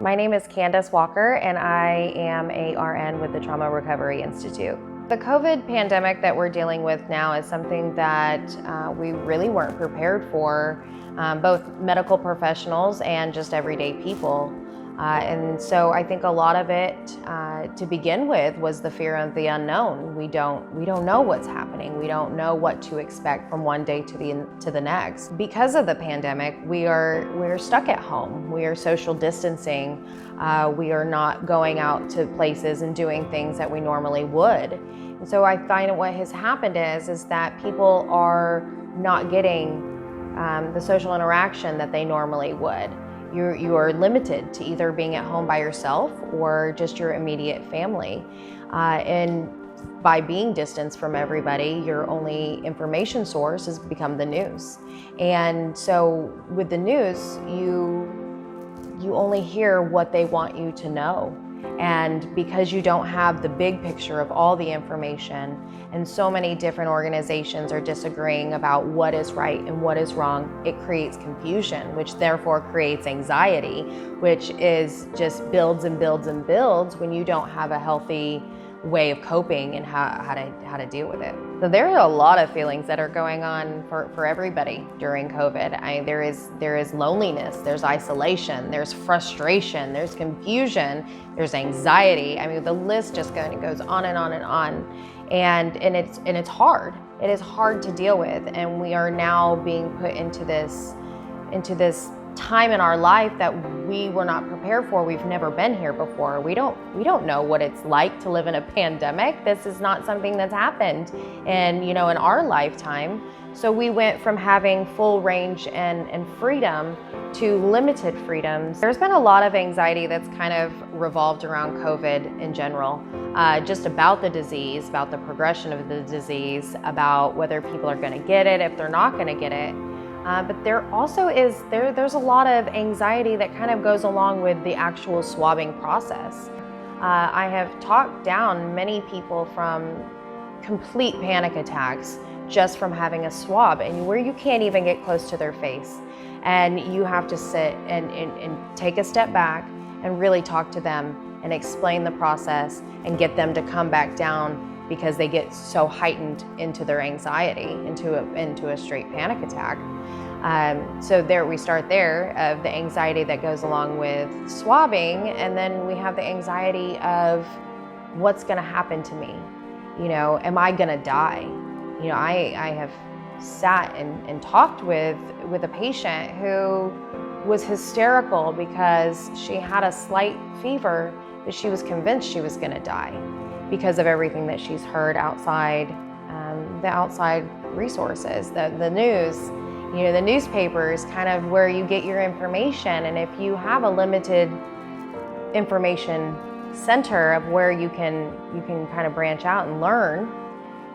My name is Candace Walker, and I am a RN with the Trauma Recovery Institute. The COVID pandemic that we're dealing with now is something that we really weren't prepared for, both medical professionals and just everyday people. And so I think a lot of it, to begin with, was the fear of the unknown. We don't know what's happening. We don't know what to expect from one day to the next. Because of the pandemic, we're stuck at home. We are social distancing. We are not going out to places and doing things that we normally would. And so I find what has happened is that people are not getting the social interaction that they normally would. You are limited to either being at home by yourself or just your immediate family. And by being distanced from everybody, your only information source has become the news. And so with the news, you only hear what they want you to know. And because you don't have the big picture of all the information, and so many different organizations are disagreeing about what is right and what is wrong, it creates confusion, which therefore creates anxiety, which is just builds and builds and builds when you don't have a healthy way of coping and how to deal with it. So there are a lot of feelings that are going on for everybody during COVID. There is loneliness, there's isolation, there's frustration, there's confusion, there's anxiety. I mean, the list just goes on and on and on. And it's hard. It is hard to deal with, and we are now being put into this time in our life that we were not prepared for. We've never been here before. We don't know what it's like to live in a pandemic. This is not something that's happened in our lifetime. So we went from having full range and freedom to limited freedoms. There's been a lot of anxiety that's kind of revolved around COVID in general, just about the disease, about the progression of the disease, about whether people are going to get it, if they're not going to get it. But there also there's a lot of anxiety that kind of goes along with the actual swabbing process. I have talked down many people from complete panic attacks just from having a swab, and where you can't even get close to their face. And you have to sit and take a step back and really talk to them and explain the process and get them to come back down, because they get so heightened into their anxiety, into a straight panic attack. So there we start there, of the anxiety that goes along with swabbing, and then we have the anxiety of what's gonna happen to me. Am I gonna die? I have sat and talked with a patient who was hysterical because she had a slight fever, but she was convinced she was gonna die because of everything that she's heard outside, the outside resources, the news. The newspaper is kind of where you get your information, and if you have a limited information center of where you can kind of branch out and learn,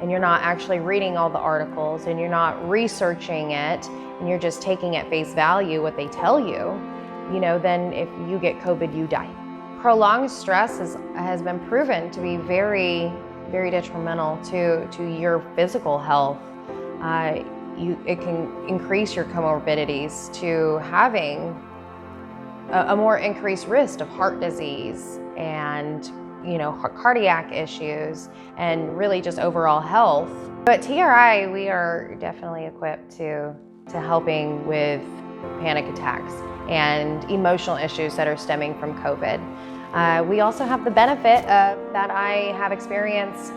and you're not actually reading all the articles, and you're not researching it, and you're just taking at face value what they tell you, then if you get COVID, you die. Prolonged stress has been proven to be very, very detrimental to your physical health. It can increase your comorbidities to having a more increased risk of heart disease and cardiac issues, and really just overall health. But at TRI, we are definitely equipped to helping with panic attacks and emotional issues that are stemming from COVID. We also have the benefit that I have experience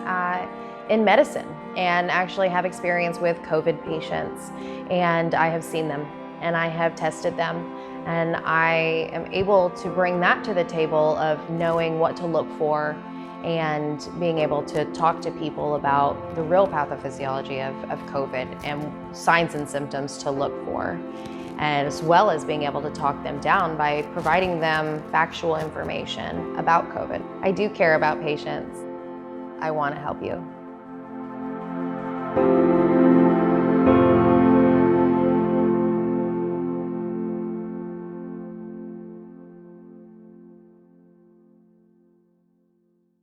in medicine, and actually have experience with COVID patients, and I have seen them and I have tested them, and I am able to bring that to the table of knowing what to look for and being able to talk to people about the real pathophysiology of COVID and signs and symptoms to look for, and as well as being able to talk them down by providing them factual information about COVID. I do care about patients. I want to help you.